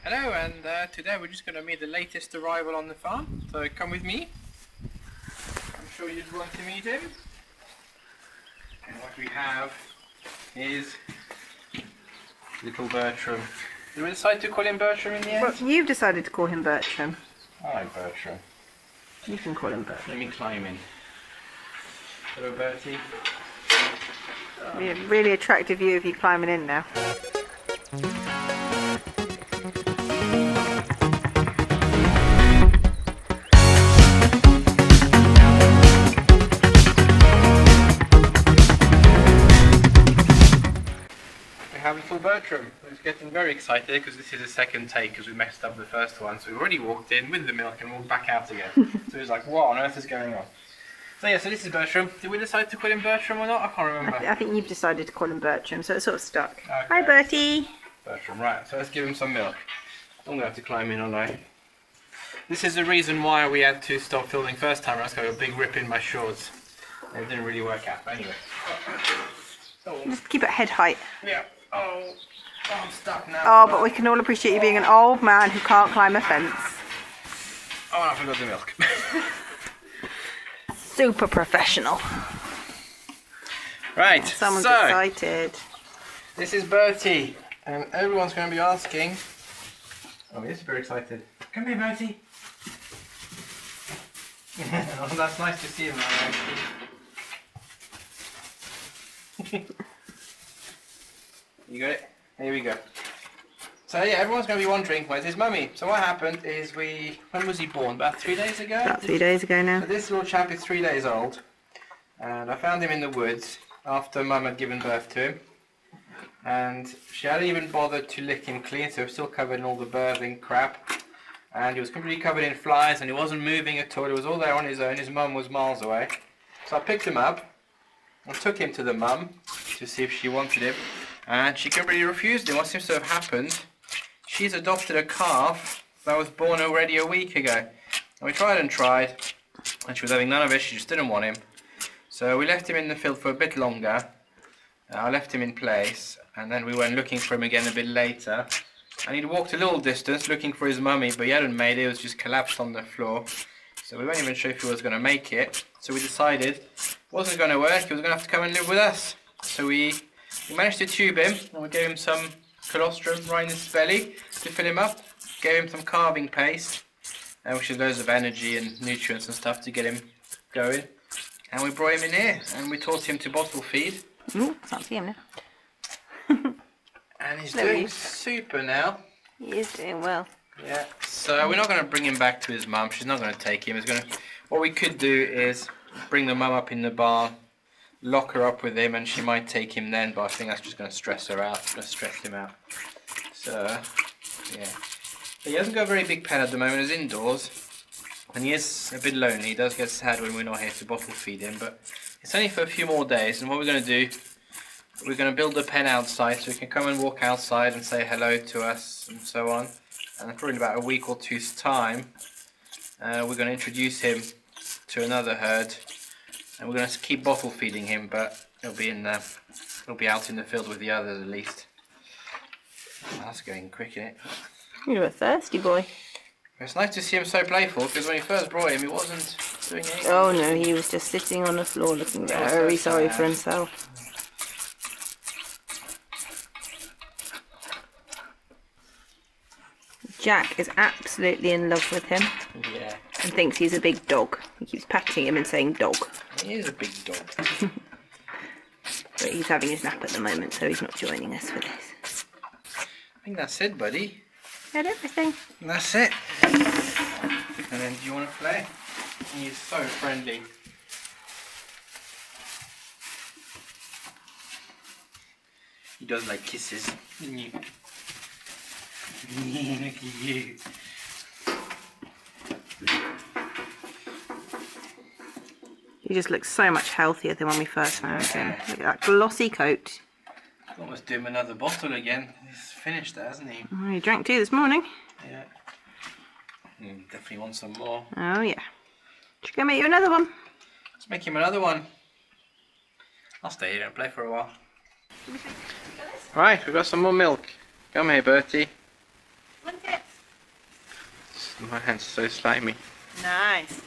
Hello, and today we're just going to meet the latest arrival on the farm. So come with me. I'm sure you'd want to meet him. And what we have is little Bertram. Did we decide to call him Bertram in the end? Well, you've decided to call him Bertram. I like Bertram. You can call him Bertram. Let me climb in. Hello, Bertie. Be a really attractive view of you climbing in now. We have little Bertram, who's getting very excited because this is the second take because we messed up the first one. So we already walked in with the milk and walked back out again. So he's like, what on earth is going on? So yeah, so this is Bertram. Did we decide to call him Bertram or not? I can't remember. I think you've decided to call him Bertram, so it's sort of stuck. Okay. Hi, Bertie. Bertram, right. So let's give him some milk. I'm going to have to climb in, aren't I? This is the reason why we had to stop filming first time. I was got a big rip in my shorts. It didn't really work out, but anyway. Oh. Just keep it head height. Yeah. Oh, I'm stuck now. Oh, but we can all appreciate you being an old man who can't climb a fence. Oh, I forgot the milk. Super professional. Right, Someone's so excited. this is Bertie, and everyone's going to be asking. Oh, he's very excited. Come here, Bertie. Oh, that's nice to see him now, actually. You got it? Here we go. So yeah, everyone's going to be wondering, where's his mummy? So what happened is when was he born? About 3 days ago? About 3 days ago now. So this little chap is 3 days old, and I found him in the woods after Mum had given birth to him, and she hadn't even bothered to lick him clean, so he was still covered in all the birthing crap, and he was completely covered in flies, and he wasn't moving at all. He was all there on his own. His mum was miles away. So I picked him up and took him to the mum to see if she wanted him, and she completely refused him. What seems to have happened, she's adopted a calf that was born already a week ago. And we tried, and she was having none of it. She just didn't want him. So we left him in the field for a bit longer. I left him in place, and then we went looking for him again a bit later. And he'd walked a little distance looking for his mummy, but he hadn't made it. He was just collapsed on the floor. So we weren't even sure if he was going to make it. So we decided it wasn't going to work. He was going to have to come and live with us. So we managed to tube him, and we gave him some colostrum right in his belly to fill him up. Gave him some calving paste, which is loads of energy and nutrients and stuff to get him going. And we brought him in here, and we taught him to bottle feed. Ooh, can't see him now. And he's doing super now. He is doing well. Yeah. So we're not going to bring him back to his mum. She's not going to take him. What we could do is bring the mum up in the barn, lock her up with him, and she might take him then, but I think that's just going to stress her out. It's going to stress him out. So, yeah. But he hasn't got a very big pen at the moment. He's indoors, and he is a bit lonely. He does get sad when we're not here to bottle feed him, but it's only for a few more days, and what we're going to do, we're going to build a pen outside so he can come and walk outside and say hello to us and so on. And probably in about a week or two's time, we're going to introduce him to another herd. And we're going to keep bottle feeding him, but he'll be out in the field with the others at least. Oh, that's going quick, isn't it? You're a thirsty boy. It's nice to see him so playful, because when you first brought him, he wasn't doing anything. Oh no, he was just sitting on the floor looking very sorry for himself. Jack is absolutely in love with him. Yeah. And thinks he's a big dog. He keeps patting him and saying dog. He is a big dog. But he's having his nap at the moment, so he's not joining us for this. I think that's it, buddy. Had everything. And that's it. And then, do you want to play? He's so friendly. He does like kisses. Look at you. He just looks so much healthier than when we first found him. Look at that glossy coat. Almost do him another bottle again. He's finished that, hasn't he? Oh, he drank 2 this morning. Yeah. Definitely want some more. Oh yeah. Should go make you another one. Let's make him another one. I'll stay here and play for a while. Right, we've got some more milk. Come here, Bertie. Want it? My hands are so slimy. Nice.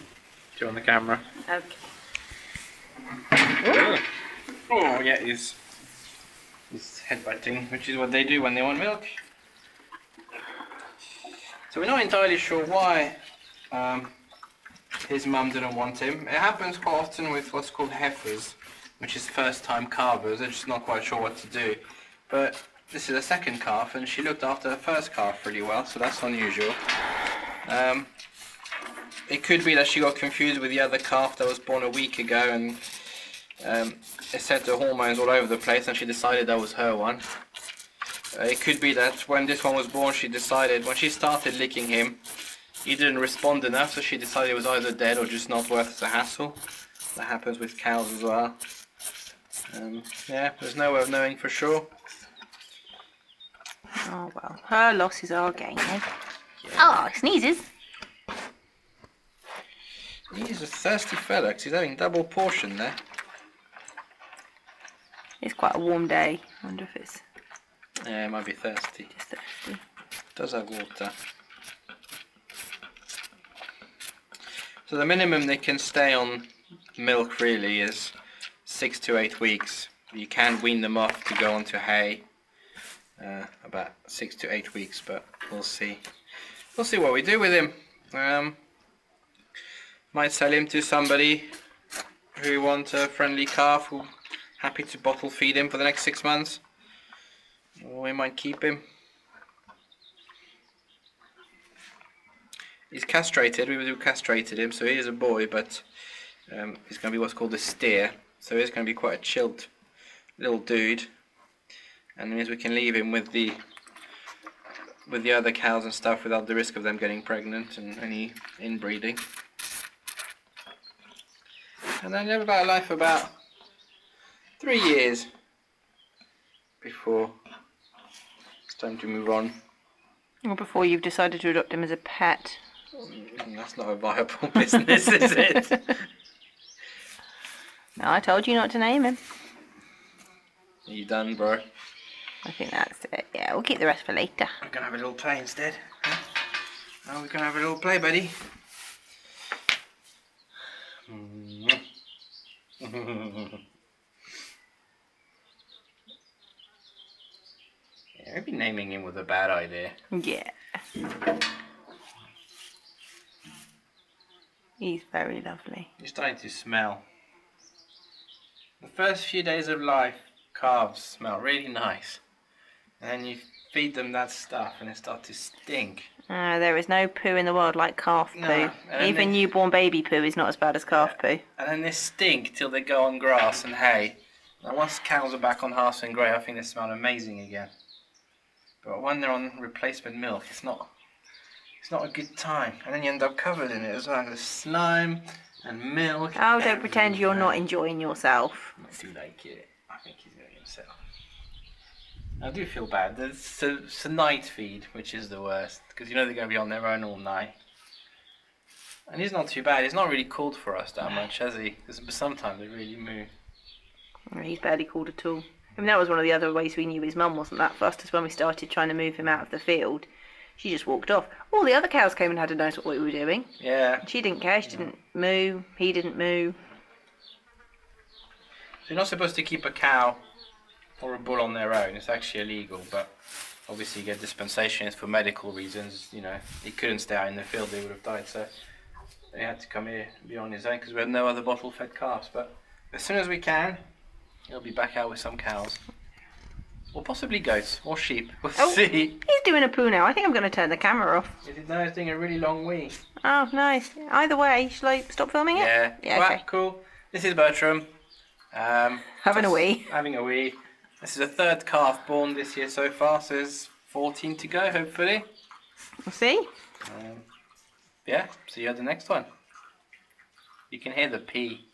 Do you on the camera? Okay. Oh yeah, he's headbutting, which is what they do when they want milk. So we're not entirely sure why his mum didn't want him. It happens quite often with what's called heifers, which is first-time calvers. They're just not quite sure what to do. But this is a second calf, and she looked after her first calf really well, so that's unusual. It could be that she got confused with the other calf that was born a week ago, and it sent her hormones all over the place, and she decided that was her one. It could be that when this one was born, she decided, when she started licking him, he didn't respond enough, so she decided it was either dead or just not worth the hassle. That happens with cows as well. Yeah, there's no way of knowing for sure. Oh well, her losses are gaining. Yeah. Oh, he sneezes. He's a thirsty fella, 'cause he's having double portion there. It's quite a warm day. I wonder if it's Yeah, it might be thirsty. just thirsty. Does have water. So the minimum they can stay on milk really is 6 to 8 weeks. You can wean them off to go onto hay. About 6 to 8 weeks, but we'll see. We'll see what we do with him. Might sell him to somebody who wants a friendly calf who happy to bottle feed him for the next 6 months. Or we might keep him. He's castrated. We castrated him, so he is a boy, but he's going to be what's called a steer. So he's going to be quite a chilled little dude, and that means we can leave him with the other cows and stuff without the risk of them getting pregnant and any inbreeding. And then live about a life about 3 years before it's time to move on. Or before you've decided to adopt him as a pet. That's not a viable business, is it? No, I told you not to name him. Are you done, bro? I think that's it. Yeah, we'll keep the rest for later. We're gonna have a little play instead. Huh? Oh, we're gonna have a little play, buddy. Yeah, maybe naming him was a bad idea. Yeah. He's very lovely. He's starting to smell. The first few days of life, calves smell really nice. And then you feed them that stuff and it starts to stink. There is no poo in the world like calf poo. No, Even newborn baby poo is not as bad as calf poo. And then they stink till they go on grass and hay. And once cows are back on Haas and Grey, I think they smell amazing again. But when they're on replacement milk, it's not a good time. And then you end up covered in it as well. There's slime and milk. Oh, don't pretend you're not enjoying yourself. I do like it. I think he's doing himself. I do feel bad. It's a night feed, which is the worst. Because you know they're going to be on their own all night. And he's not too bad. He's not really called for us that much, has he? Because sometimes they really move. He's barely called at all. I mean, that was one of the other ways we knew his mum wasn't that fussed, is when we started trying to move him out of the field. She just walked off. All the other cows came and had a nose at what we were doing. Yeah. She didn't care. She didn't moo. He didn't moo. So you're not supposed to keep a cow or a bull on their own. It's actually illegal, but obviously you get dispensation. It's for medical reasons. You know, he couldn't stay out in the field; they would have died. So they had to come here and be on his own because we had no other bottle-fed calves. But as soon as we can, he'll be back out with some cows, or possibly goats or sheep. We'll see. He's doing a poo now. I think I'm going to turn the camera off. He did know he's doing a really long wee. Oh, nice. Either way, shall I stop filming it? Yeah. Yeah. Well, Okay. cool. This is Bertram. Having a wee. Having a wee. This is the third calf born this year so far, so there's 14 to go, hopefully. We'll see. Yeah, see you at the next one. You can hear the pee.